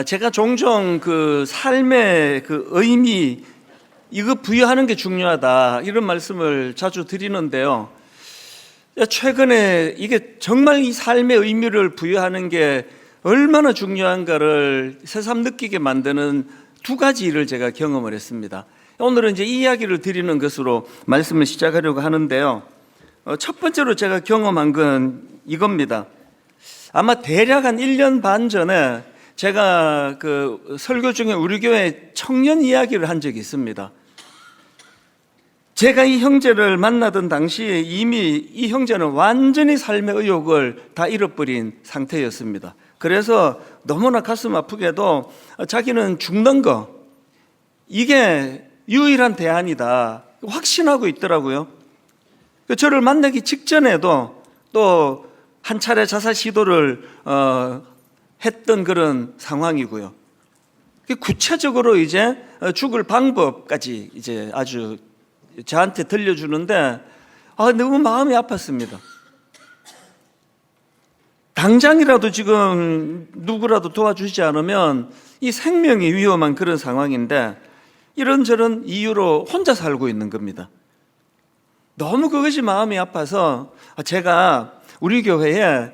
제가 종종 그 삶의 그 의미, 이거 부여하는 게 중요하다, 이런 말씀을 자주 드리는데요. 최근에 이게 정말 이 삶의 의미를 부여하는 게 얼마나 중요한가를 새삼 느끼게 만드는 두 가지 일을 제가 경험을 했습니다. 오늘은 이제 이 이야기를 드리는 것으로 말씀을 시작하려고 하는데요. 첫 번째로 제가 경험한 건 이겁니다. 아마 대략 한 1년 반 전에 제가 그 설교 중에 우리 교회 청년 이야기를 한 적이 있습니다. 제가 이 형제를 만나던 당시에 이미 이 형제는 완전히 삶의 의욕을 다 잃어버린 상태였습니다. 그래서 너무나 가슴 아프게도 자기는 죽는 거, 이게 유일한 대안이다 확신하고 있더라고요. 저를 만나기 직전에도 또 한 차례 자살 시도를 했던 그런 상황이고요. 구체적으로 이제 죽을 방법까지 이제 아주 저한테 들려주는데 너무 마음이 아팠습니다. 당장이라도 지금 누구라도 도와주지 않으면 이 생명이 위험한 그런 상황인데 이런저런 이유로 혼자 살고 있는 겁니다. 너무 그것이 마음이 아파서 제가 우리 교회에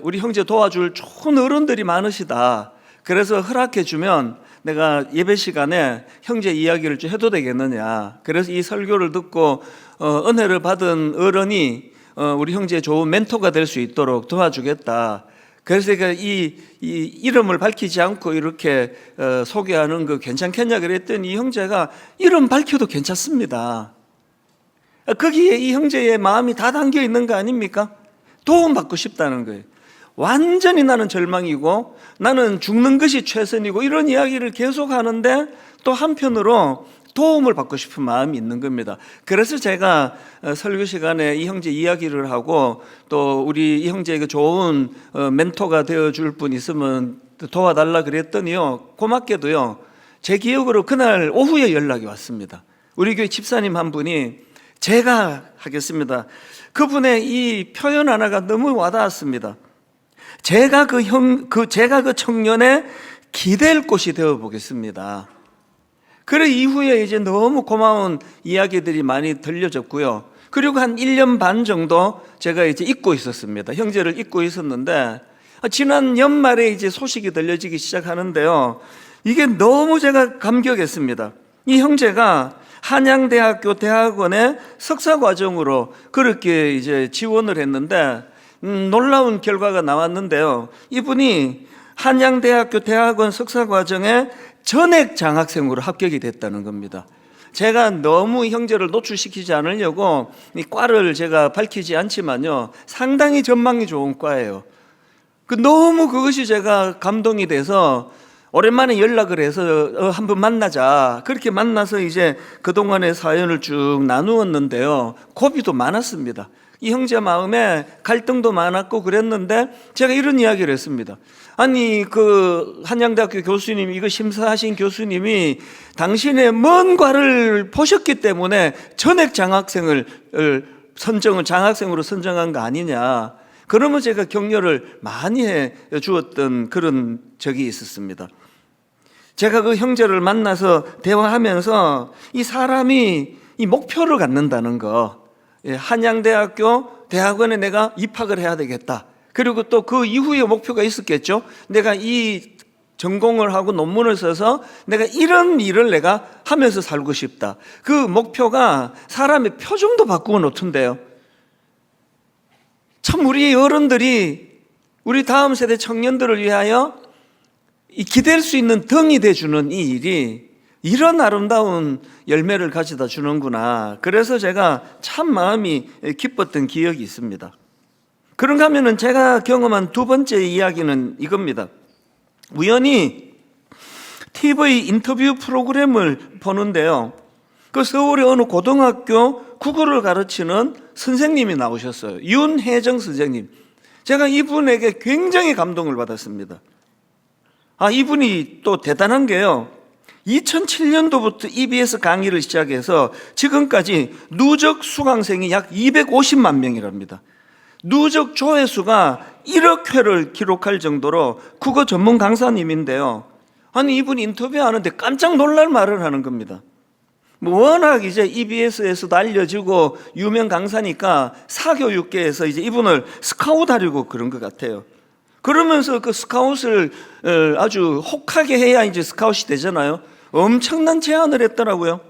우리 형제 도와줄 좋은 어른들이 많으시다, 그래서 허락해 주면 내가 예배 시간에 형제 이야기를 좀 해도 되겠느냐, 그래서 이 설교를 듣고 은혜를 받은 어른이 우리 형제의 좋은 멘토가 될 수 있도록 도와주겠다. 그래서 제가 이 이름을 밝히지 않고 이렇게 소개하는 거 괜찮겠냐 그랬더니 이 형제가 이름 밝혀도 괜찮습니다. 거기에 이 형제의 마음이 다 담겨 있는 거 아닙니까? 도움받고 싶다는 거예요. 완전히 나는 절망이고 나는 죽는 것이 최선이고 이런 이야기를 계속 하는데 또 한편으로 도움을 받고 싶은 마음이 있는 겁니다. 그래서 제가 설교 시간에 이 형제 이야기를 하고 또 우리 이 형제에게 좋은 멘토가 되어줄 분 있으면 도와달라 그랬더니요, 고맙게도요, 제 기억으로 그날 오후에 연락이 왔습니다. 우리 교회 집사님 한 분이 제가 하겠습니다. 그분의 이 표현 하나가 너무 와닿았습니다. 제가 그 청년의 기댈 곳이 되어 보겠습니다. 그래 이후에 이제 너무 고마운 이야기들이 많이 들려졌고요. 그리고 한 1년 반 정도 제가 이제 잊고 있었습니다. 형제를 잊고 있었는데 지난 연말에 이제 소식이 들려지기 시작하는데요. 이게 너무 제가 감격했습니다. 이 형제가 한양대학교 대학원에 석사과정으로 그렇게 이제 지원을 했는데 놀라운 결과가 나왔는데요. 이분이 한양대학교 대학원 석사과정에 전액 장학생으로 합격이 됐다는 겁니다. 제가 너무 형제를 노출시키지 않으려고 이 과를 제가 밝히지 않지만요, 상당히 전망이 좋은 과예요. 너무 그것이 제가 감동이 돼서 오랜만에 연락을 해서 한번 만나자, 그렇게 만나서 이제 그동안의 사연을 쭉 나누었는데요, 고비도 많았습니다. 이 형제 마음에 갈등도 많았고 그랬는데 제가 이런 이야기를 했습니다. 아니 그 한양대학교 교수님, 이거 심사하신 교수님이 당신의 먼 과를 보셨기 때문에 전액 장학생을 장학생으로 선정한 거 아니냐. 그러면 제가 격려를 많이 해 주었던 그런 적이 있었습니다. 제가 그 형제를 만나서 대화하면서 이 사람이 이 목표를 갖는다는 거, 한양대학교 대학원에 내가 입학을 해야 되겠다. 그리고 또 그 이후에 목표가 있었겠죠. 내가 이 전공을 하고 논문을 써서 내가 이런 일을 내가 하면서 살고 싶다. 그 목표가 사람의 표정도 바꾸어 놓던데요. 참 우리 어른들이 우리 다음 세대 청년들을 위하여 기댈 수 있는 덩이 돼주는 이 일이 이런 아름다운 열매를 가져다 주는구나. 그래서 제가 참 마음이 기뻤던 기억이 있습니다. 그런가 하면은 제가 경험한 두 번째 이야기는 이겁니다. 우연히 TV 인터뷰 프로그램을 보는데요, 그 서울의 어느 고등학교 국어를 가르치는 선생님이 나오셨어요. 윤혜정 선생님. 제가 이분에게 굉장히 감동을 받았습니다. 이분이 또 대단한 게요, 2007년도부터 EBS 강의를 시작해서 지금까지 누적 수강생이 약 250만 명이랍니다. 누적 조회수가 1억 회를 기록할 정도로 국어 전문 강사님인데요. 아니 이분이 인터뷰하는데 깜짝 놀랄 말을 하는 겁니다. 뭐 워낙 이제 EBS에서도 알려지고 유명 강사니까 사교육계에서 이제 이분을 스카웃하려고 그런 것 같아요. 그러면서 그 스카웃을 아주 혹하게 해야 이제 스카웃이 되잖아요. 엄청난 제안을 했더라고요.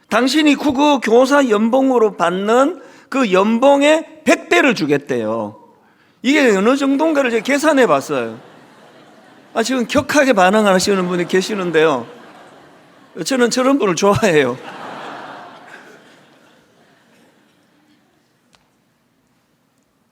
당신이 국어 교사 연봉으로 받는 그 연봉의 100배를 주겠대요. 이게 어느 정도인가를 제가 계산해 봤어요. 지금 격하게 반응하시는 분이 계시는데요. 저는 저런 분을 좋아해요.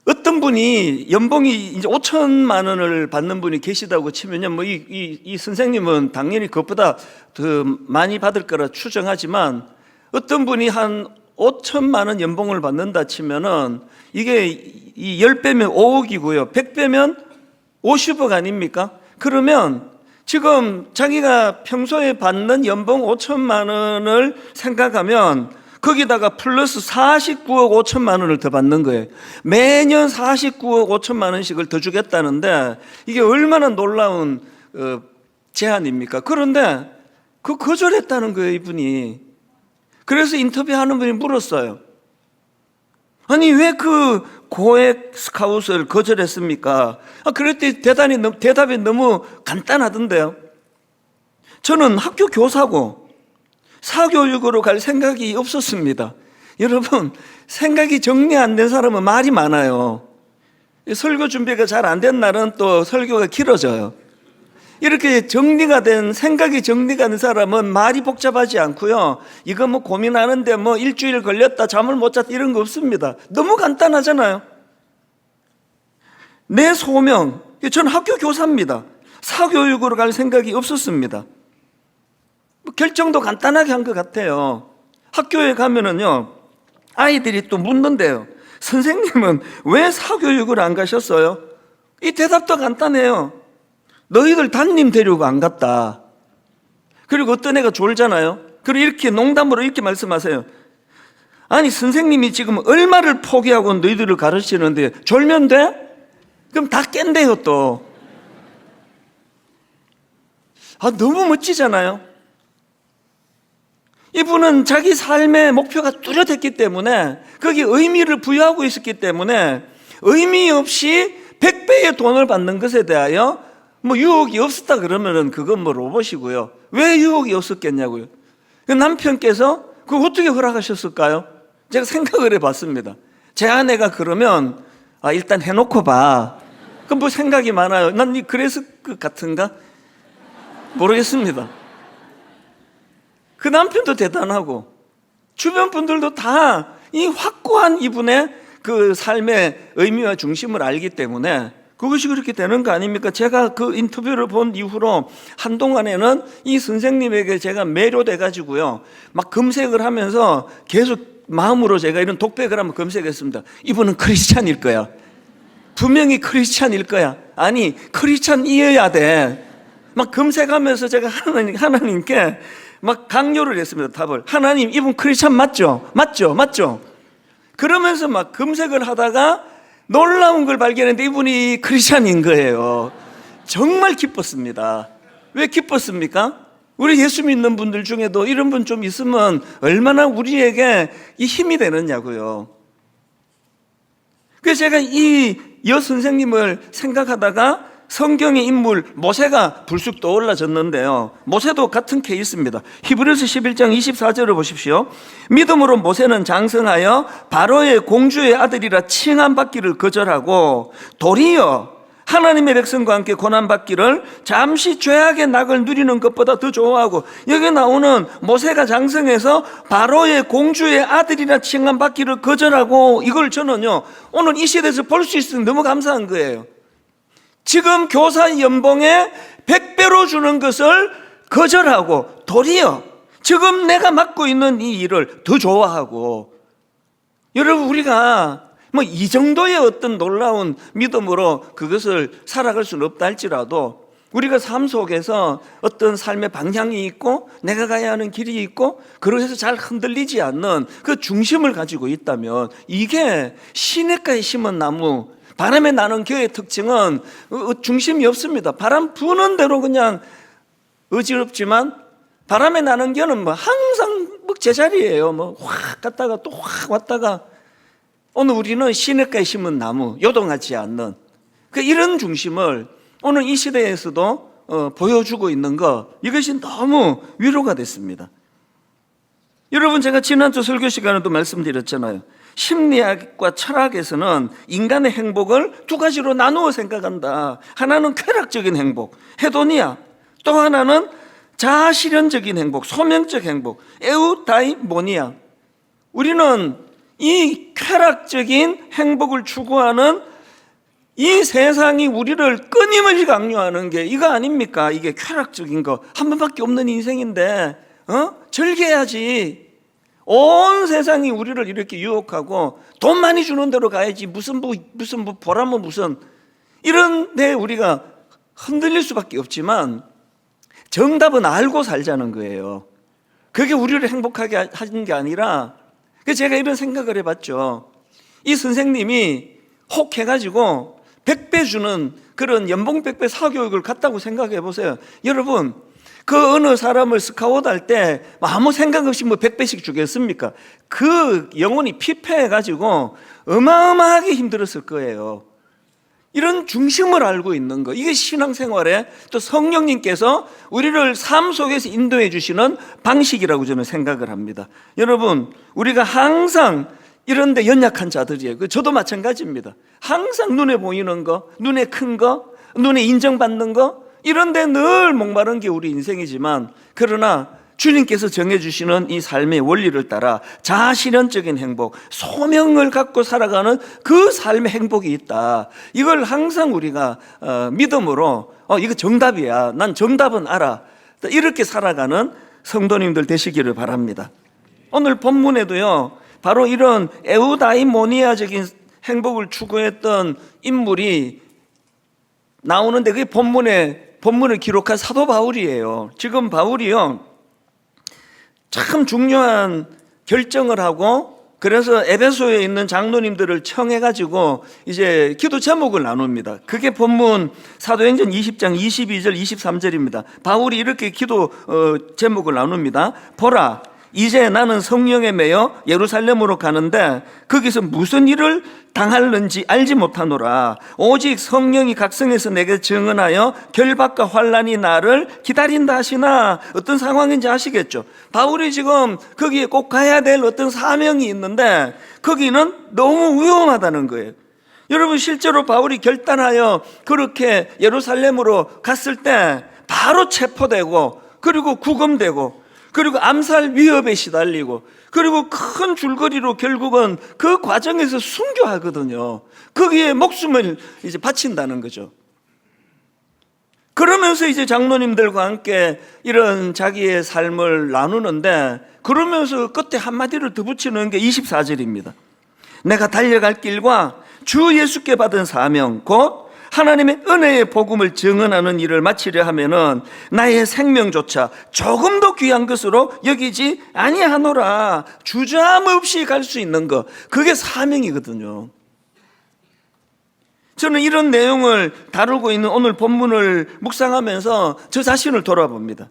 어떤 분이 연봉이 이제 5천만 원을 받는 분이 계시다고 치면요. 뭐 이 선생님은 당연히 그것보다 더 많이 받을 거라 추정하지만 어떤 분이 한 5천만 원 연봉을 받는다 치면은 이게 이 10배면 5억이고요. 100배면 50억 아닙니까? 그러면 지금 자기가 평소에 받는 연봉 5천만 원을 생각하면 거기다가 플러스 49억 5천만 원을 더 받는 거예요. 매년 49억 5천만 원씩을 더 주겠다는데 이게 얼마나 놀라운 제안입니까? 그런데 거절했다는 거예요, 이분이. 그래서 인터뷰하는 분이 물었어요. 아니 왜 그 고액 스카웃을 거절했습니까? 그랬더니 대답이 너무 간단하던데요. 저는 학교 교사고 사교육으로 갈 생각이 없었습니다. 여러분, 생각이 정리 안 된 사람은 말이 많아요. 설교 준비가 잘 안 된 날은 또 설교가 길어져요. 이렇게 정리가 된, 생각이 정리가 된 사람은 말이 복잡하지 않고요. 이거 뭐 고민하는데 뭐 일주일 걸렸다, 잠을 못 잤다 이런 거 없습니다. 너무 간단하잖아요. 내 소명, 저는 학교 교사입니다. 사교육으로 갈 생각이 없었습니다. 결정도 간단하게 한 것 같아요. 학교에 가면은요, 아이들이 또 묻는데요. 선생님은 왜 사교육을 안 가셨어요? 이 대답도 간단해요. 너희들 담임 데리고 안 갔다. 그리고 어떤 애가 졸잖아요. 그리고 이렇게 농담으로 이렇게 말씀하세요. 아니 선생님이 지금 얼마를 포기하고 너희들을 가르치는데 졸면 돼? 그럼 다 깬대요 또. 너무 멋지잖아요. 이분은 자기 삶의 목표가 뚜렷했기 때문에 거기에 의미를 부여하고 있었기 때문에 의미 없이 100배의 돈을 받는 것에 대하여 뭐 유혹이 없었다 그러면은 그건 뭐 로봇이고요. 왜 유혹이 없었겠냐고요. 그 남편께서 그거 어떻게 허락하셨을까요? 제가 생각을 해봤습니다. 제 아내가 그러면 일단 해놓고 봐. 그럼 뭐 생각이 많아요. 난 그랬을 것 같은가? 모르겠습니다. 그 남편도 대단하고 주변 분들도 다 이 확고한 이분의 그 삶의 의미와 중심을 알기 때문에 그것이 그렇게 되는 거 아닙니까? 제가 그 인터뷰를 본 이후로 한동안에는 이 선생님에게 제가 매료돼 가지고요. 막 검색을 하면서 계속 마음으로 제가 이런 독백을 한번 검색했습니다. 이분은 크리스찬일 거야. 분명히 크리스찬일 거야. 아니, 크리스찬이어야 돼. 막 검색하면서 제가 하나님께 막 강요를 했습니다. 답을. 하나님, 이분 크리스찬 맞죠? 맞죠? 그러면서 막 검색을 하다가 놀라운 걸 발견했는데 이분이 크리스찬인 거예요. 정말 기뻤습니다. 왜 기뻤습니까? 우리 예수 믿는 분들 중에도 이런 분 좀 있으면 얼마나 우리에게 이 힘이 되느냐고요. 그래서 제가 이 여선생님을 생각하다가 성경의 인물 모세가 불쑥 떠올라졌는데요. 모세도 같은 케이스입니다. 히브리서 11장 24절을 보십시오. 믿음으로 모세는 장성하여 바로의 공주의 아들이라 칭함받기를 거절하고 도리어 하나님의 백성과 함께 고난받기를 잠시 죄악의 낙을 누리는 것보다 더 좋아하고, 여기 나오는 모세가 장성해서 바로의 공주의 아들이라 칭함받기를 거절하고, 이걸 저는요 오늘 이 시대에서 볼 수 있으니 너무 감사한 거예요. 지금 교사 연봉에 100배로 주는 것을 거절하고 도리어 지금 내가 맡고 있는 이 일을 더 좋아하고, 여러분 우리가 뭐 이 정도의 어떤 놀라운 믿음으로 그것을 살아갈 수는 없다 할지라도 우리가 삶 속에서 어떤 삶의 방향이 있고 내가 가야 하는 길이 있고 그래서 잘 흔들리지 않는 그 중심을 가지고 있다면 이게 시냇가에 심은 나무 바람에 나는 교회의 특징은 중심이 없습니다. 바람 부는 대로 그냥 어지럽지만 바람에 나는 교는 뭐 항상 뭐 제자리예요. 뭐 확 갔다가 또 확 왔다가 오늘 우리는 시냇가에 심은 나무, 요동하지 않는 이런 중심을 오늘 이 시대에서도 보여주고 있는 것, 이것이 너무 위로가 됐습니다. 여러분, 제가 지난주 설교 시간에도 말씀드렸잖아요. 심리학과 철학에서는 인간의 행복을 두 가지로 나누어 생각한다. 하나는 쾌락적인 행복, 헤도니아. 또 하나는 자아실현적인 행복, 소명적 행복, 에우다이모니아. 우리는 이 쾌락적인 행복을 추구하는 이 세상이 우리를 끊임없이 강요하는 게 이거 아닙니까? 이게 쾌락적인 거 한 번밖에 없는 인생인데 즐겨야지. 온 세상이 우리를 이렇게 유혹하고 돈 많이 주는 대로 가야지. 무슨 보람은 무슨. 이런데 우리가 흔들릴 수밖에 없지만 정답은 알고 살자는 거예요. 그게 우리를 행복하게 하는 게 아니라, 제가 이런 생각을 해봤죠. 이 선생님이 혹 해가지고 100배 주는 그런 연봉 100배 사교육을 갔다고 생각해 보세요. 여러분, 그 어느 사람을 스카우트 할 때 아무 생각 없이 뭐 100배씩 주겠습니까? 그 영혼이 피폐해가지고 어마어마하게 힘들었을 거예요. 이런 중심을 알고 있는 거, 이게 신앙생활에 또 성령님께서 우리를 삶 속에서 인도해 주시는 방식이라고 저는 생각을 합니다. 여러분, 우리가 항상 이런 데 연약한 자들이에요. 저도 마찬가지입니다. 항상 눈에 보이는 거, 눈에 큰 거, 눈에 인정받는 거, 이런 데 늘 목마른 게 우리 인생이지만, 그러나 주님께서 정해주시는 이 삶의 원리를 따라 자아실현적인 행복, 소명을 갖고 살아가는 그 삶의 행복이 있다. 이걸 항상 우리가 믿음으로 이거 정답이야, 난 정답은 알아, 이렇게 살아가는 성도님들 되시기를 바랍니다. 오늘 본문에도요, 바로 이런 에우다이모니아적인 행복을 추구했던 인물이 나오는데, 그게 본문을 기록한 사도 바울이에요. 지금 바울이요, 참 중요한 결정을 하고, 그래서 에베소에 있는 장로님들을 청해가지고 이제 기도 제목을 나눕니다. 그게 본문 사도행전 20장 22절 23절입니다. 바울이 이렇게 기도 제목을 나눕니다. 보라, 이제 나는 성령에 매여 예루살렘으로 가는데 거기서 무슨 일을 당할는지 알지 못하노라. 오직 성령이 각성해서 내게 증언하여 결박과 환난이 나를 기다린다 하시나. 어떤 상황인지 아시겠죠? 바울이 지금 거기에 꼭 가야 될 어떤 사명이 있는데 거기는 너무 위험하다는 거예요. 여러분, 실제로 바울이 결단하여 그렇게 예루살렘으로 갔을 때 바로 체포되고, 그리고 구금되고, 그리고 암살 위협에 시달리고, 그리고 큰 줄거리로 결국은 그 과정에서 순교하거든요. 거기에 목숨을 이제 바친다는 거죠. 그러면서 이제 장로님들과 함께 이런 자기의 삶을 나누는데, 그러면서 끝에 한마디를 더 붙이는 게 24절입니다. 내가 달려갈 길과 주 예수께 받은 사명, 곧 하나님의 은혜의 복음을 증언하는 일을 마치려 하면은 나의 생명조차 조금 더 귀한 것으로 여기지 아니하노라. 주저함 없이 갈 수 있는 것, 그게 사명이거든요. 저는 이런 내용을 다루고 있는 오늘 본문을 묵상하면서 저 자신을 돌아봅니다.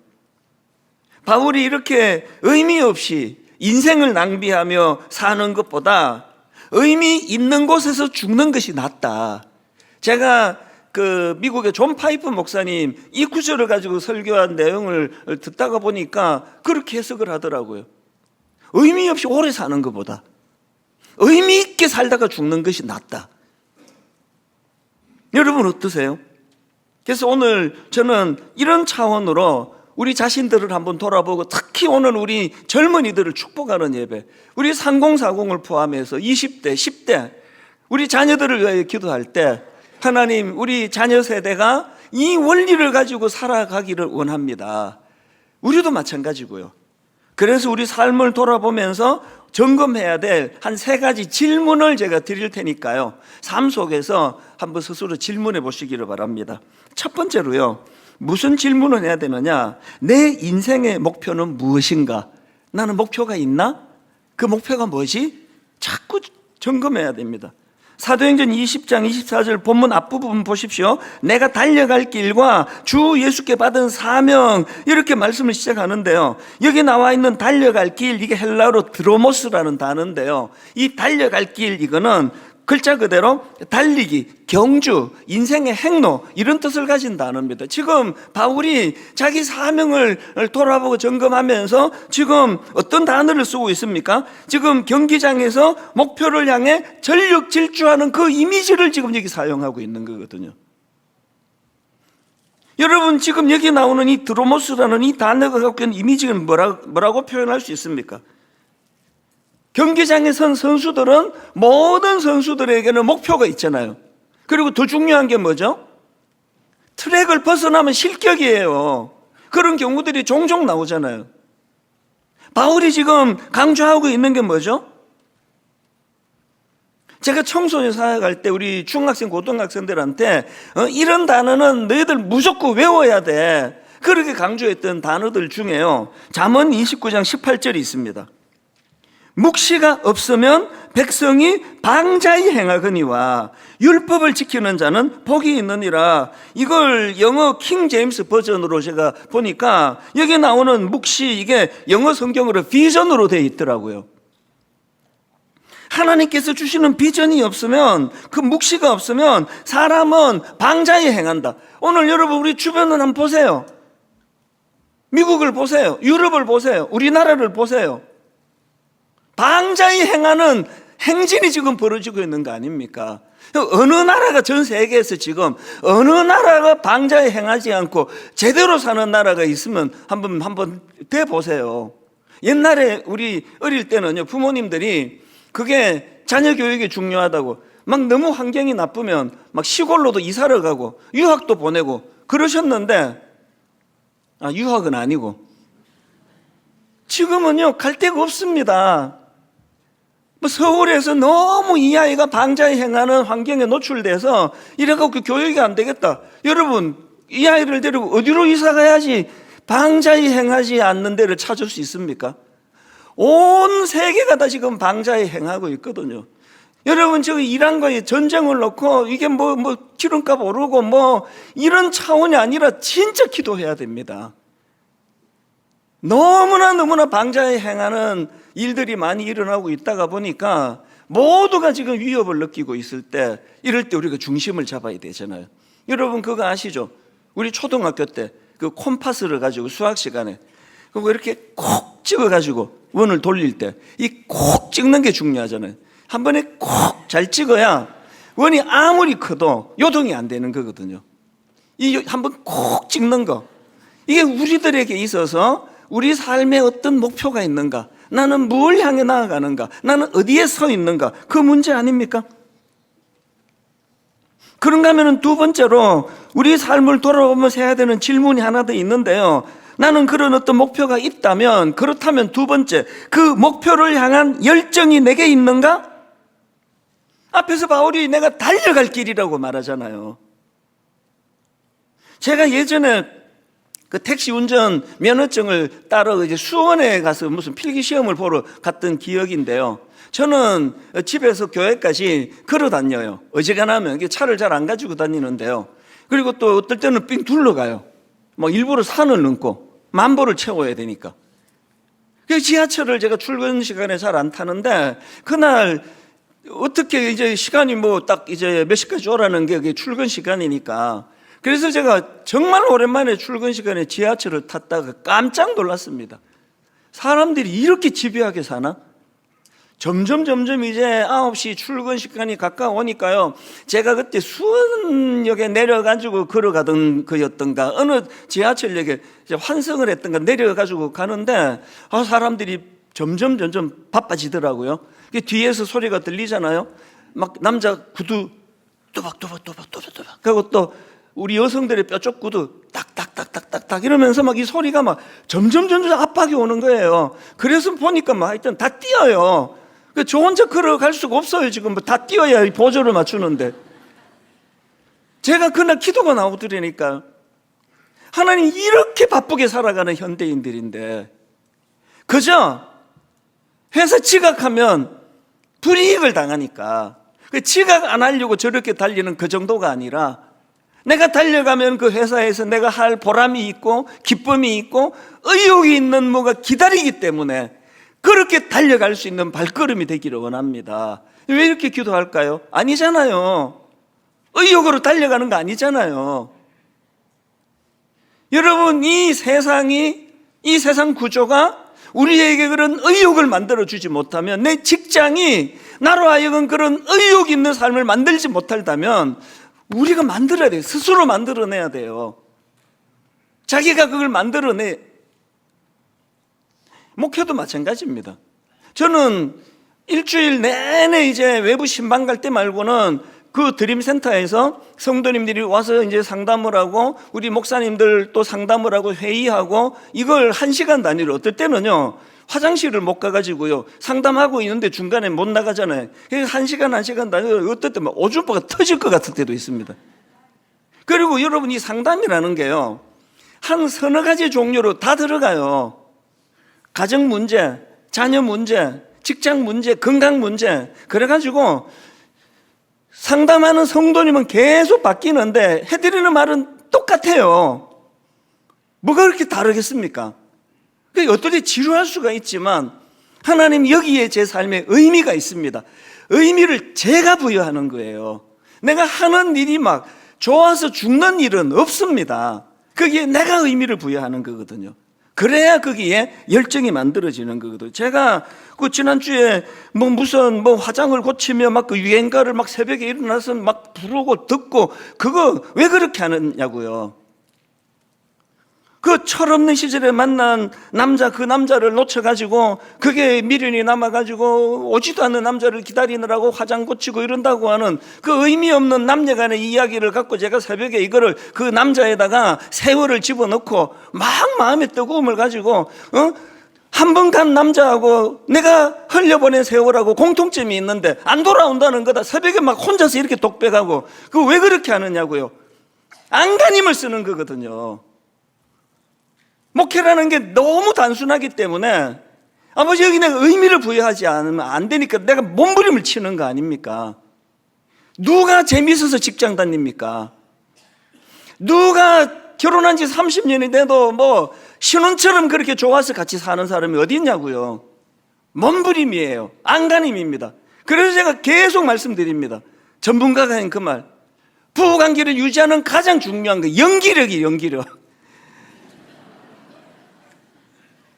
바울이 이렇게 의미 없이 인생을 낭비하며 사는 것보다 의미 있는 곳에서 죽는 것이 낫다. 제가 그 미국의 존 파이프 목사님 이 구절을 가지고 설교한 내용을 듣다가 보니까 그렇게 해석을 하더라고요. 의미 없이 오래 사는 것보다 의미 있게 살다가 죽는 것이 낫다. 여러분 어떠세요? 그래서 오늘 저는 이런 차원으로 우리 자신들을 한번 돌아보고, 특히 오늘 우리 젊은이들을 축복하는 예배, 우리 3040을 포함해서 20대, 10대 우리 자녀들을 위하여 기도할 때 하나님, 우리 자녀 세대가 이 원리를 가지고 살아가기를 원합니다. 우리도 마찬가지고요. 그래서 우리 삶을 돌아보면서 점검해야 될 한 3가지 질문을 제가 드릴 테니까요, 삶 속에서 한번 스스로 질문해 보시기를 바랍니다. 첫 번째로요, 무슨 질문을 해야 되느냐? 내 인생의 목표는 무엇인가? 나는 목표가 있나? 그 목표가 뭐지? 자꾸 점검해야 됩니다. 사도행전 20장 24절 본문 앞부분 보십시오. 내가 달려갈 길과 주 예수께 받은 사명, 이렇게 말씀을 시작하는데요. 여기 나와 있는 달려갈 길, 이게 헬라어로 드로모스라는 단어인데요. 이 달려갈 길, 이거는 글자 그대로 달리기, 경주, 인생의 행로, 이런 뜻을 가진 단어입니다. 지금 바울이 자기 사명을 돌아보고 점검하면서 지금 어떤 단어를 쓰고 있습니까? 지금 경기장에서 목표를 향해 전력 질주하는 그 이미지를 지금 여기 사용하고 있는 거거든요. 여러분, 지금 여기 나오는 이 드로모스라는 이 단어가 갖고 있는 이미지는 뭐라고 표현할 수 있습니까? 경기장에 선 선수들은 모든 선수들에게는 목표가 있잖아요. 그리고 더 중요한 게 뭐죠? 트랙을 벗어나면 실격이에요. 그런 경우들이 종종 나오잖아요. 바울이 지금 강조하고 있는 게 뭐죠? 제가 청소년 사역할 때 우리 중학생, 고등학생들한테 이런 단어는 너희들 무조건 외워야 돼, 그렇게 강조했던 단어들 중에요, 잠언 29장 18절이 있습니다. 묵시가 없으면 백성이 방자히 행하거니와 율법을 지키는 자는 복이 있느니라. 이걸 영어 킹 제임스 버전으로 제가 보니까 여기 나오는 묵시, 이게 영어 성경으로 비전으로 되어 있더라고요. 하나님께서 주시는 비전이 없으면, 그 묵시가 없으면 사람은 방자히 행한다. 오늘 여러분 우리 주변을 한번 보세요. 미국을 보세요. 유럽을 보세요. 우리나라를 보세요. 방자히 행하는 행진이 지금 벌어지고 있는 거 아닙니까? 어느 나라가 전 세계에서 지금 어느 나라가 방자히 행하지 않고 제대로 사는 나라가 있으면 한번 대보세요. 옛날에 우리 어릴 때는요, 부모님들이 그게 자녀 교육이 중요하다고 막 너무 환경이 나쁘면 막 시골로도 이사를 가고 유학도 보내고 그러셨는데, 유학은 아니고 지금은요 갈 데가 없습니다. 서울에서 너무 이 아이가 방자히 행하는 환경에 노출돼서 이래갖고 교육이 안 되겠다. 여러분, 이 아이를 데리고 어디로 이사 가야지 방자히 행하지 않는 데를 찾을 수 있습니까? 온 세계가 다 지금 방자히 행하고 있거든요. 여러분, 지금 이란과의 전쟁을 놓고 이게 뭐 기름값 오르고 이런 차원이 아니라 진짜 기도해야 됩니다. 너무나 방자히 행하는 일들이 많이 일어나고 있다가 보니까 모두가 지금 위협을 느끼고 있을 때, 이럴 때 우리가 중심을 잡아야 되잖아요. 여러분 그거 아시죠? 우리 초등학교 때 그 콤파스를 가지고 수학 시간에 그거 이렇게 콕 찍어가지고 원을 돌릴 때 이 콕 찍는 게 중요하잖아요. 한 번에 콕 잘 찍어야 원이 아무리 커도 요동이 안 되는 거거든요. 이 한 번 콕 찍는 거, 이게 우리들에게 있어서 우리 삶에 어떤 목표가 있는가, 나는 뭘 향해 나아가는가, 나는 어디에 서 있는가, 그 문제 아닙니까? 그런가 하면 두 번째로 우리 삶을 돌아보면서 해야 되는 질문이 하나 더 있는데요, 나는 그런 어떤 목표가 있다면, 그렇다면 두 번째, 그 목표를 향한 열정이 내게 있는가? 앞에서 바울이 내가 달려갈 길이라고 말하잖아요. 제가 예전에 그 택시 운전 면허증을 따러 이제 수원에 가서 무슨 필기 시험을 보러 갔던 기억인데요. 저는 집에서 교회까지 걸어 다녀요. 어지간하면 차를 잘 안 가지고 다니는데요. 그리고 또 어떨 때는 삥 둘러가요. 막 일부러 산을 넘고 만보를 채워야 되니까. 그 지하철을 제가 출근 시간에 잘 안 타는데, 그날 어떻게 이제 시간이 딱 이제 몇 시까지 오라는 게 출근 시간이니까, 그래서 제가 정말 오랜만에 출근 시간에 지하철을 탔다가 깜짝 놀랐습니다. 사람들이 이렇게 집요하게 사나? 점점 이제 9시 출근 시간이 가까우니까요, 제가 그때 수원역에 내려가지고 걸어가던 거였던가 어느 지하철역에 환승을 했던가 내려가지고 가는데, 사람들이 점점 바빠지더라고요. 뒤에서 소리가 들리잖아요. 막 남자 구두 또박또박 하고 또 우리 여성들의 뼈쪽 구두 딱딱딱딱딱 이러면서 막 이 소리가 막 점점 압박이 오는 거예요. 그래서 보니까 하여튼 다 뛰어요. 저 혼자 걸어갈 수가 없어요. 지금 다 뛰어야 보조를 맞추는데. 제가 그날 기도가 나오더라니까, 하나님 이렇게 바쁘게 살아가는 현대인들인데 그저 회사 지각하면 불이익을 당하니까 그 지각 안 하려고 저렇게 달리는 그 정도가 아니라 내가 달려가면 그 회사에서 내가 할 보람이 있고 기쁨이 있고 의욕이 있는 뭐가 기다리기 때문에 그렇게 달려갈 수 있는 발걸음이 되기를 원합니다. 왜 이렇게 기도할까요? 아니잖아요. 의욕으로 달려가는 거 아니잖아요. 여러분, 이 세상 구조가 우리에게 그런 의욕을 만들어주지 못하면, 내 직장이 나로 하여금 그런 의욕 있는 삶을 만들지 못한다면 우리가 만들어야 돼요. 스스로 만들어내야 돼요. 자기가 그걸 목회도 마찬가지입니다. 저는 일주일 내내 이제 외부 신방 갈 때 말고는 그 드림센터에서 성도님들이 와서 이제 상담을 하고 우리 목사님들 또 상담을 하고 회의하고 이걸 1시간 단위로, 어떨 때는요 화장실을 못 가가지고요 상담하고 있는데 중간에 못 나가잖아요. 1시간 단위로 어떨 때 막 오줌바가 터질 것 같을 때도 있습니다. 그리고 여러분, 이 상담이라는 게요 한 서너 가지 종류로 다 들어가요. 가정 문제, 자녀 문제, 직장 문제, 건강 문제. 그래가지고 상담하는 성도님은 계속 바뀌는데 해드리는 말은 똑같아요. 뭐가 그렇게 다르겠습니까? 어떨 때 지루할 수가 있지만 하나님 여기에 제 삶에 의미가 있습니다. 의미를 제가 부여하는 거예요. 내가 하는 일이 막 좋아서 죽는 일은 없습니다. 거기에 내가 의미를 부여하는 거거든요. 그래야 거기에 열정이 만들어지는 거거든요. 제가 그 지난주에 무슨 화장을 고치며 막 그 유행가를 막 새벽에 일어나서 막 부르고 듣고, 그거 왜 그렇게 하느냐고요. 그 철없는 시절에 만난 남자, 그 남자를 놓쳐가지고 그게 미련이 남아가지고 오지도 않는 남자를 기다리느라고 화장 고치고 이런다고 하는 그 의미 없는 남녀간의 이야기를 갖고 제가 새벽에 이거를 그 남자에다가 세월을 집어넣고 막 마음의 뜨거움을 가지고 한 번 간 남자하고 내가 흘려보낸 세월하고 공통점이 있는데 안 돌아온다는 거다. 새벽에 막 혼자서 이렇게 독백하고, 그거 왜 그렇게 하느냐고요. 안간힘을 쓰는 거거든요. 목회라는 게 너무 단순하기 때문에 아버지 여기 내가 의미를 부여하지 않으면 안 되니까 내가 몸부림을 치는 거 아닙니까? 누가 재미있어서 직장 다닙니까? 누가 결혼한 지 30년이 돼도 신혼처럼 그렇게 좋아서 같이 사는 사람이 어디 있냐고요. 몸부림이에요. 안간힘입니다. 그래서 제가 계속 말씀드립니다. 전문가가 한 그 말, 부부관계를 유지하는 가장 중요한 거 연기력이에요. 연기력.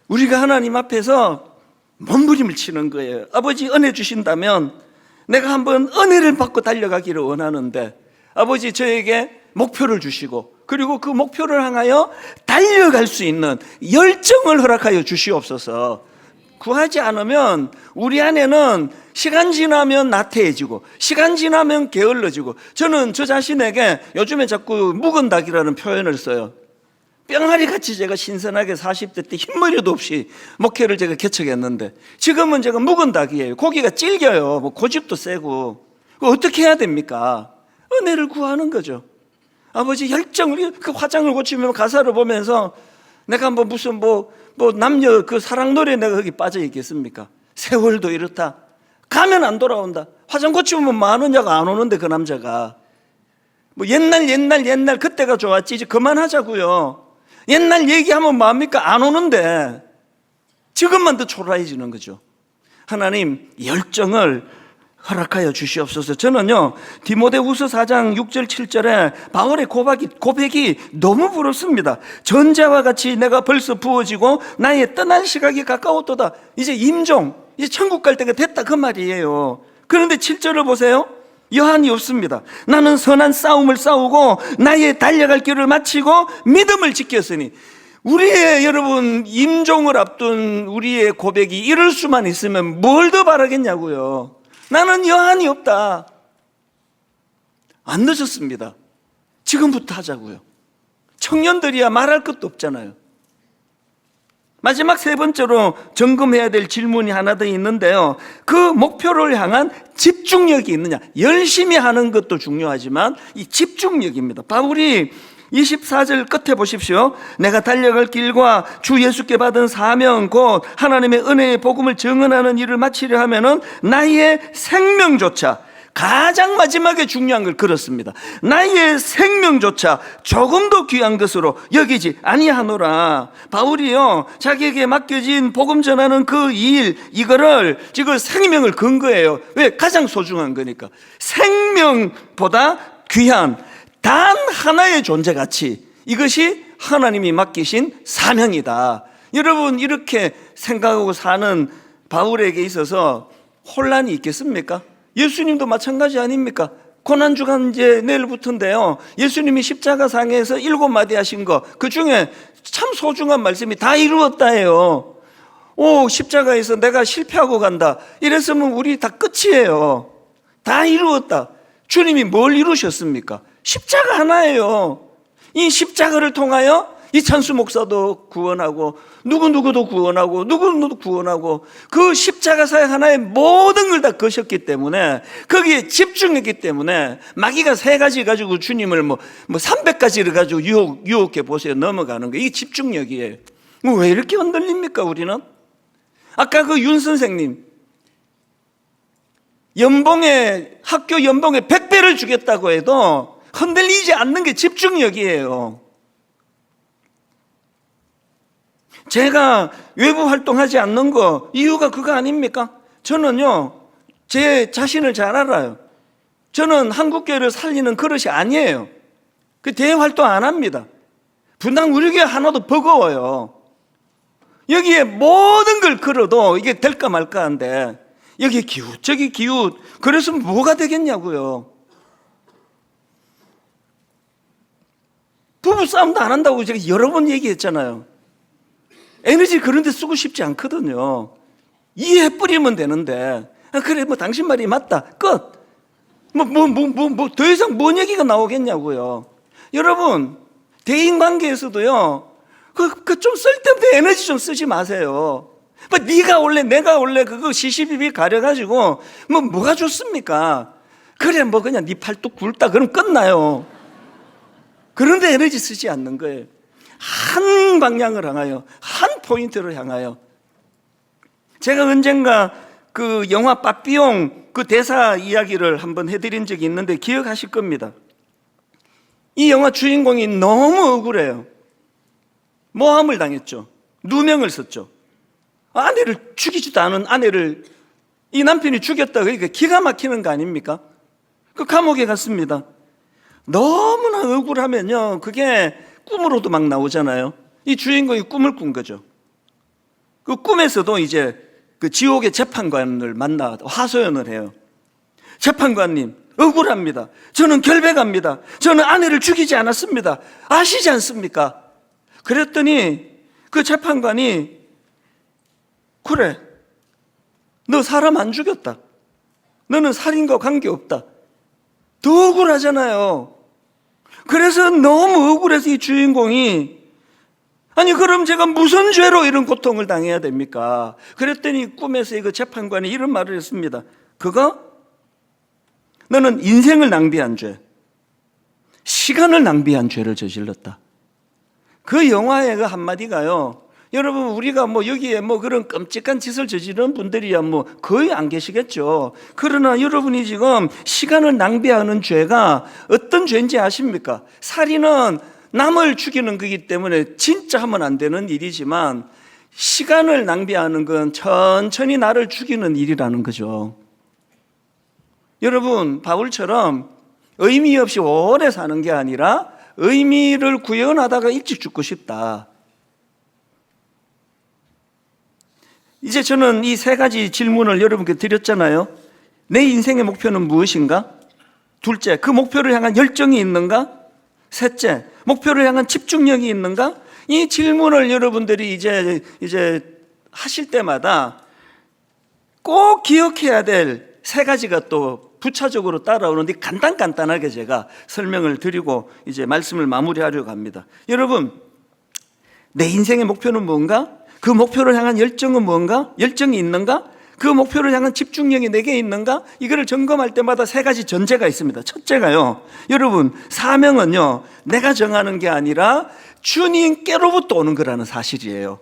우리가 하나님 앞에서 몸부림을 치는 거예요. 아버지 은혜 주신다면 내가 한번 은혜를 받고 달려가기를 원하는데 아버지 저에게 목표를 주시고 그리고 그 목표를 향하여 달려갈 수 있는 열정을 허락하여 주시옵소서. 구하지 않으면 우리 안에는 시간 지나면 나태해지고 시간 지나면 게을러지고, 저는 저 자신에게 요즘에 자꾸 묵은 닭이라는 표현을 써요. 뿅아리 같이 제가 신선하게 40대 때 흰머리도 없이 목회를 제가 개척했는데 지금은 제가 묵은 닭이에요. 고기가 질겨요. 고집도 세고. 어떻게 해야 됩니까? 은혜를 구하는 거죠. 아버지 열정을, 그 화장을 고치면 가사를 보면서 내가 무슨 남녀 그 사랑 노래 내가 거기 빠져 있겠습니까? 세월도 이렇다. 가면 안 돌아온다. 화장 고치면 뭐 오냐가 안 오는데 그 남자가. 옛날 그때가 좋았지 이제 그만하자고요. 옛날 얘기하면 뭐합니까? 안 오는데 지금만 더 초라해지는 거죠. 하나님 열정을 허락하여 주시옵소서. 저는요 디모데후서 4장 6절 7절에 바울의 고백이 너무 부럽습니다. 전자와 같이 내가 벌써 부어지고 나의 떠날 시각이 가까웠도다. 이제 임종, 이제 천국 갈 때가 됐다 그 말이에요. 그런데 7절을 보세요. 여한이 없습니다. 나는 선한 싸움을 싸우고 나의 달려갈 길을 마치고 믿음을 지켰으니. 우리의 여러분 임종을 앞둔 우리의 고백이 이럴 수만 있으면 뭘 더 바라겠냐고요. 나는 여한이 없다. 안 늦었습니다. 지금부터 하자고요. 청년들이야 말할 것도 없잖아요. 마지막 세 번째로 점검해야 될 질문이 하나 더 있는데요. 그 목표를 향한 집중력이 있느냐. 열심히 하는 것도 중요하지만 이 집중력입니다. 바울이 24절 끝에 보십시오. 내가 달려갈 길과 주 예수께 받은 사명 곧 하나님의 은혜의 복음을 증언하는 일을 마치려 하면은 나의 생명조차 가장 마지막에 중요한 걸 걸었습니다. 나의 생명조차 조금 더 귀한 것으로 여기지 아니하노라. 바울이요, 자기에게 맡겨진 복음 전하는 그 일, 이거를 지금 생명을 건 거예요. 왜? 가장 소중한 거니까. 생명보다 귀한 단 하나의 존재 가치, 이것이 하나님이 맡기신 사명이다. 여러분, 이렇게 생각하고 사는 바울에게 있어서 혼란이 있겠습니까? 예수님도 마찬가지 아닙니까? 고난주간 이제 내일부터인데요, 예수님이 십자가상에서 7마디 하신 거, 그 중에 참 소중한 말씀이 다 이루었다예요. 십자가에서 내가 실패하고 간다, 이랬으면 우리 다 끝이에요. 다 이루었다. 주님이 뭘 이루셨습니까? 십자가 하나예요. 이 십자가를 통하여 이찬수 목사도 구원하고 누구누구도 구원하고 누구누구도 구원하고, 그 십자가 사역 하나에 모든 걸 다 거셨기 때문에, 거기에 집중했기 때문에 마귀가 3가지 가지고 주님을 300가지를 가지고 유혹해 보세요. 넘어가는 거, 이게 집중력이에요. 왜 이렇게 흔들립니까 우리는? 아까 그 윤 선생님, 학교 연봉에 100배를 주겠다고 해도 흔들리지 않는 게 집중력이에요. 제가 외부 활동하지 않는 거, 이유가 그거 아닙니까? 저는요, 제 자신을 잘 알아요. 저는 한국교회를 살리는 그릇이 아니에요. 그 대외 활동 안 합니다. 분당 우리 교회 하나도 버거워요. 여기에 모든 걸 걸어도 이게 될까 말까 한데, 여기 기웃 저기 기웃, 그래서 뭐가 되겠냐고요. 부부싸움도 안 한다고 제가 여러 번 얘기했잖아요. 에너지 그런 데 쓰고 싶지 않거든요. 이해해 뿌리면 되는데, 그래 당신 말이 맞다, 끝. 더 이상 뭔 얘기가 나오겠냐고요. 여러분, 대인관계에서도요, 그 좀 쓸데없는 에너지 좀 쓰지 마세요. 네가 올래 내가 올래 그거 시시비비 가려가지고 뭐가 좋습니까? 그래 그냥 네 팔뚝 굵다 그럼 끝나요. 그런데 에너지 쓰지 않는 거예요. 한 방향을 향하여, 한 포인트를 향하여. 제가 언젠가 그 영화 빠삐용 그 대사 이야기를 한번 해드린 적이 있는데 기억하실 겁니다. 이 영화 주인공이 너무 억울해요. 모함을 당했죠. 누명을 썼죠. 아내를 죽이지도 않은 아내를 이 남편이 죽였다. 그러니까 기가 막히는 거 아닙니까? 그 감옥에 갔습니다. 너무나 억울하면요, 그게 꿈으로도 막 나오잖아요. 이 주인공이 꿈을 꾼 거죠. 그 꿈에서도 이제 그 지옥의 재판관을 만나 하소연을 해요. 재판관님, 억울합니다. 저는 결백합니다. 저는 아내를 죽이지 않았습니다. 아시지 않습니까? 그랬더니 그 재판관이, 그래, 너 사람 안 죽였다. 너는 살인과 관계없다. 더 억울하잖아요. 그래서 너무 억울해서 이 주인공이, 아니 그럼 제가 무슨 죄로 이런 고통을 당해야 됩니까? 그랬더니 꿈에서 이 재판관이 이런 말을 했습니다. 그거? 너는 인생을 낭비한 죄, 시간을 낭비한 죄를 저질렀다. 그 영화의 그 한마디가요, 여러분 우리가 여기에 그런 끔찍한 짓을 저지른 분들이야 거의 안 계시겠죠. 그러나 여러분이 지금 시간을 낭비하는 죄가 어떤 죄인지 아십니까? 살인은 남을 죽이는 거기 때문에 진짜 하면 안 되는 일이지만, 시간을 낭비하는 건 천천히 나를 죽이는 일이라는 거죠. 여러분, 바울처럼 의미 없이 오래 사는 게 아니라 의미를 구현하다가 일찍 죽고 싶다. 이제 저는 이 3가지 질문을 여러분께 드렸잖아요. 내 인생의 목표는 무엇인가? 둘째, 그 목표를 향한 열정이 있는가? 셋째, 목표를 향한 집중력이 있는가? 이 질문을 여러분들이 이제 하실 때마다 꼭 기억해야 될 3가지가 또 부차적으로 따라오는데, 간단하게 제가 설명을 드리고 이제 말씀을 마무리하려고 합니다. 여러분, 내 인생의 목표는 뭔가? 그 목표를 향한 열정은 뭔가? 열정이 있는가? 그 목표를 향한 집중력이 내게 있는가? 이거를 점검할 때마다 3가지 전제가 있습니다. 첫째가요, 여러분, 사명은요, 내가 정하는 게 아니라 주님께로부터 오는 거라는 사실이에요.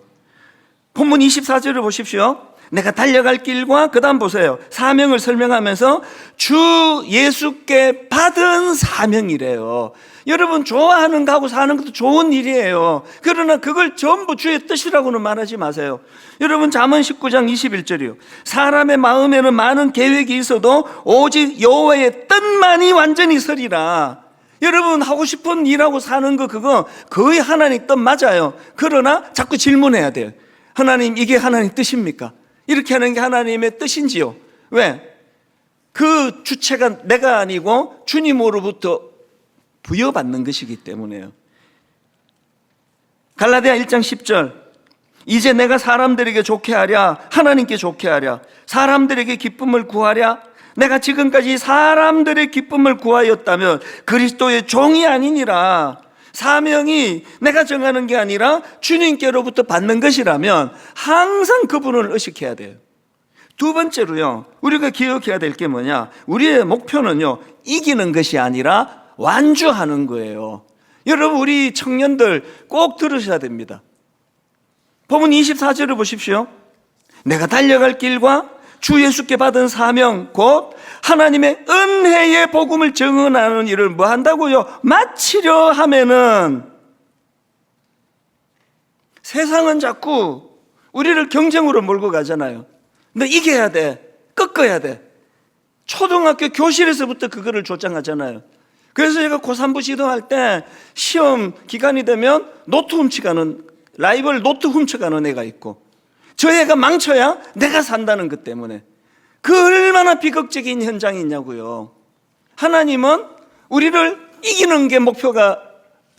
본문 24절을 보십시오. 내가 달려갈 길과 그 다음 보세요. 사명을 설명하면서 주 예수께 받은 사명이래요. 여러분 좋아하는 거 하고 사는 것도 좋은 일이에요. 그러나 그걸 전부 주의 뜻이라고는 말하지 마세요. 여러분 잠언 19장 21절이요. 사람의 마음에는 많은 계획이 있어도 오직 여호와의 뜻만이 완전히 서리라. 여러분 하고 싶은 일하고 사는 거 그거 거의 하나님 뜻 맞아요. 그러나 자꾸 질문해야 돼요. 하나님 이게 하나님 뜻입니까? 이렇게 하는 게 하나님의 뜻인지요? 왜? 그 주체가 내가 아니고 주님으로부터 부여받는 것이기 때문에요. 갈라디아 1장 10절 이제 내가 사람들에게 좋게 하랴 하나님께 좋게 하랴 사람들에게 기쁨을 구하랴 내가 지금까지 사람들의 기쁨을 구하였다면 그리스도의 종이 아니니라. 사명이 내가 정하는 게 아니라 주님께로부터 받는 것이라면 항상 그분을 의식해야 돼요. 두 번째로요, 우리가 기억해야 될 게 뭐냐, 우리의 목표는요 이기는 것이 아니라 완주하는 거예요. 여러분 우리 청년들 꼭 들으셔야 됩니다. 본문 24절을 보십시오. 내가 달려갈 길과 주 예수께 받은 사명 곧 하나님의 은혜의 복음을 증언하는 일을 뭐 한다고요? 마치려 하면은 세상은 자꾸 우리를 경쟁으로 몰고 가잖아요. 근데 이겨야 돼. 꺾어야 돼. 초등학교 교실에서부터 그거를 조장하잖아요. 그래서 제가 고3부 지도할 때 시험 기간이 되면 노트 훔쳐가는 라이벌 노트 훔쳐가는 애가 있고 저 애가 망쳐야 내가 산다는 것 때문에 그 얼마나 비극적인 현장이 있냐고요. 하나님은 우리를 이기는 게 목표가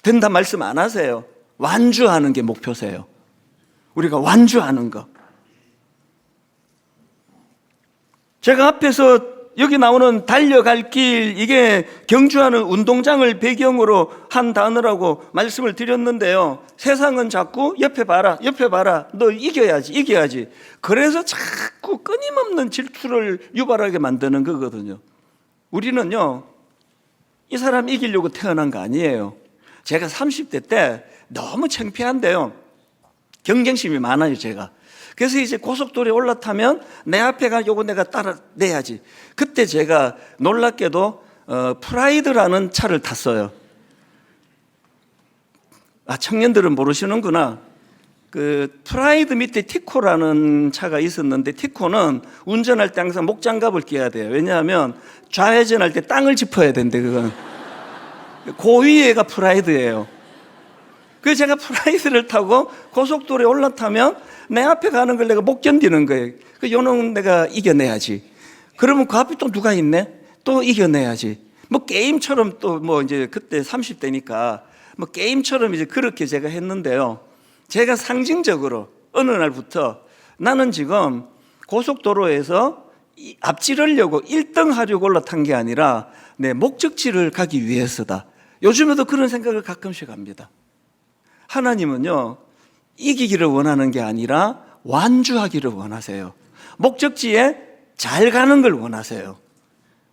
된다 말씀 안 하세요. 완주하는 게 목표세요. 우리가 완주하는 거. 제가 앞에서 여기 나오는 달려갈 길, 이게 경주하는 운동장을 배경으로 한 단어라고 말씀을 드렸는데요. 세상은 자꾸 옆에 봐라, 옆에 봐라. 너 이겨야지, 이겨야지. 그래서 자꾸 끊임없는 질투를 유발하게 만드는 거거든요. 우리는요, 이 사람 이기려고 태어난 거 아니에요. 제가 30대 때 너무 창피한데요. 경쟁심이 많아요, 제가. 그래서 이제 고속도로에 올라타면 내 앞에 가 요거 내가 따라내야지. 그때 제가 놀랍게도 프라이드라는 차를 탔어요. 아, 청년들은 모르시는구나. 그 프라이드 밑에 티코라는 차가 있었는데 티코는 운전할 때 항상 목장갑을 끼워야 돼요. 왜냐하면 좌회전할 때 땅을 짚어야 된대. 그건 고위에가 프라이드예요. 그래서 제가 프라이드를 타고 고속도로에 올라타면 내 앞에 가는 걸 내가 못 견디는 거예요. 그 요놈은 내가 이겨내야지. 그러면 그 앞에 또 누가 있네? 또 이겨내야지. 뭐 게임처럼 또 뭐 이제 그때 30대니까 뭐 게임처럼 이제 그렇게 제가 했는데요. 제가 상징적으로 어느 날부터 나는 지금 고속도로에서 앞지르려고 1등 하려고 올라탄 게 아니라 내 목적지를 가기 위해서다. 요즘에도 그런 생각을 가끔씩 합니다. 하나님은요, 이기기를 원하는 게 아니라 완주하기를 원하세요. 목적지에 잘 가는 걸 원하세요.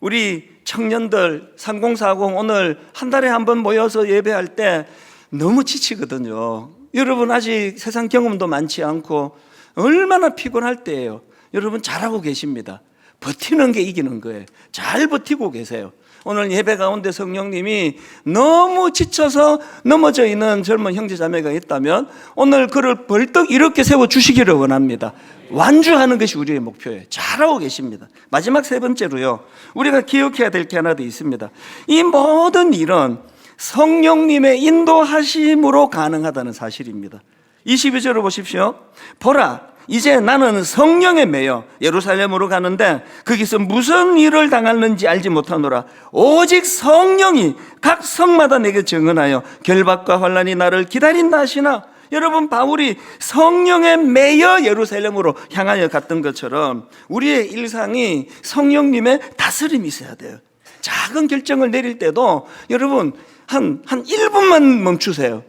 우리 청년들 3040 오늘 한 달에 한 번 모여서 예배할 때 너무 지치거든요. 여러분 아직 세상 경험도 많지 않고 얼마나 피곤할 때예요. 여러분 잘하고 계십니다. 버티는 게 이기는 거예요. 잘 버티고 계세요. 오늘 예배 가운데 성령님이 너무 지쳐서 넘어져 있는 젊은 형제 자매가 있다면 오늘 그를 벌떡 이렇게 세워주시기를 원합니다. 완주하는 것이 우리의 목표예요. 잘하고 계십니다. 마지막 세 번째로요, 우리가 기억해야 될 게 하나 더 있습니다. 이 모든 일은 성령님의 인도하심으로 가능하다는 사실입니다. 22절을 보십시오. 보라, 이제 나는 성령에 매여 예루살렘으로 가는데 거기서 무슨 일을 당하는지 알지 못하노라. 오직 성령이 각 성마다 내게 증언하여 결박과 환난이 나를 기다린다 하시나. 여러분, 바울이 성령에 매여 예루살렘으로 향하여 갔던 것처럼 우리의 일상이 성령님의 다스림이 있어야 돼요. 작은 결정을 내릴 때도 여러분 한 1분만 멈추세요.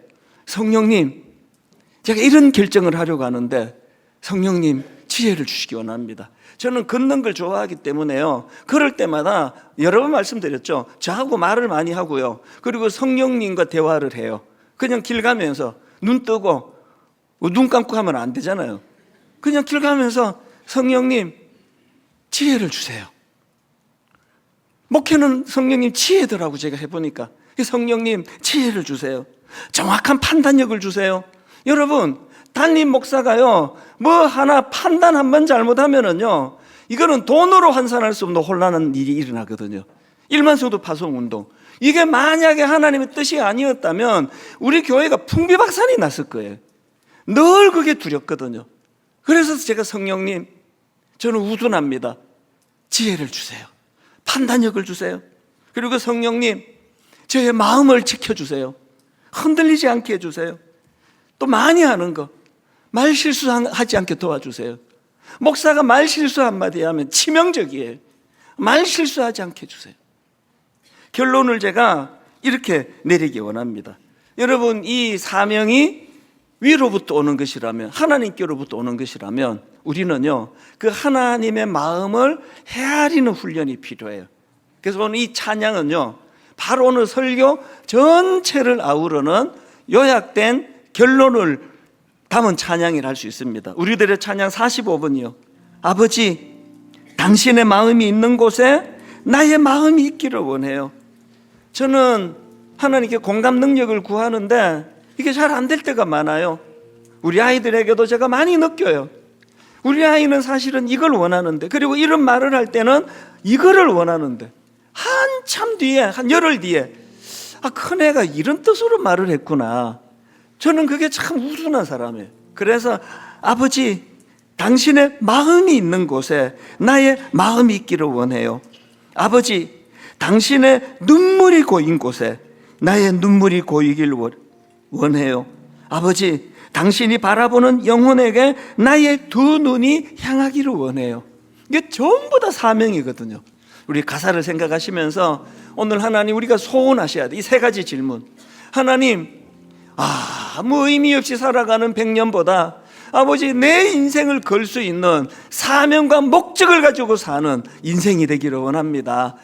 성령님, 제가 이런 결정을 하려고 하는데 성령님 지혜를 주시기 원합니다. 저는 걷는 걸 좋아하기 때문에요, 그럴 때마다 여러 번 말씀드렸죠. 저하고 말을 많이 하고요, 그리고 성령님과 대화를 해요. 그냥 길 가면서 눈 뜨고 눈 감고 하면 안 되잖아요. 그냥 길 가면서 성령님 지혜를 주세요. 목회는 성령님 지혜더라고. 제가 해보니까 성령님 지혜를 주세요. 정확한 판단력을 주세요. 여러분, 담임 목사가요 뭐 하나 판단 한번 잘못하면은요 이거는 돈으로 환산할 수 없는 혼란한 일이 일어나거든요. 일만성도 파송운동, 이게 만약에 하나님의 뜻이 아니었다면 우리 교회가 풍비박산이 났을 거예요. 늘 그게 두렵거든요. 그래서 제가 성령님, 저는 우둔합니다. 지혜를 주세요. 판단력을 주세요. 그리고 성령님, 저의 마음을 지켜주세요. 흔들리지 않게 해주세요. 또 많이 하는 거, 말 실수하지 않게 도와주세요. 목사가 말 실수 한마디 하면 치명적이에요. 말 실수하지 않게 해주세요. 결론을 제가 이렇게 내리기 원합니다. 여러분, 이 사명이 위로부터 오는 것이라면, 하나님께로부터 오는 것이라면 우리는요 그 하나님의 마음을 헤아리는 훈련이 필요해요. 그래서 오늘 이 찬양은요 바로 오늘 설교 전체를 아우르는 요약된 결론을 담은 찬양이라 할 수 있습니다. 우리들의 찬양 45번이요. 아버지, 당신의 마음이 있는 곳에 나의 마음이 있기를 원해요. 저는 하나님께 공감 능력을 구하는데 이게 잘 안 될 때가 많아요. 우리 아이들에게도 제가 많이 느껴요. 우리 아이는 사실은 이걸 원하는데, 그리고 이런 말을 할 때는 이거를 원하는데 한참 뒤에, 한 열흘 뒤에 큰애가 이런 뜻으로 말을 했구나. 저는 그게 참 우둔한 사람이에요. 그래서 아버지, 당신의 마음이 있는 곳에 나의 마음이 있기를 원해요. 아버지, 당신의 눈물이 고인 곳에 나의 눈물이 고이길 원해요. 아버지, 당신이 바라보는 영혼에게 나의 두 눈이 향하기를 원해요. 이게 전부 다 사명이거든요. 우리 가사를 생각하시면서 오늘 하나님, 우리가 소원하셔야 돼. 이 세 가지 질문. 하나님, 아무 의미 없이 살아가는 100년보다 아버지, 내 인생을 걸 수 있는 사명과 목적을 가지고 사는 인생이 되기를 원합니다.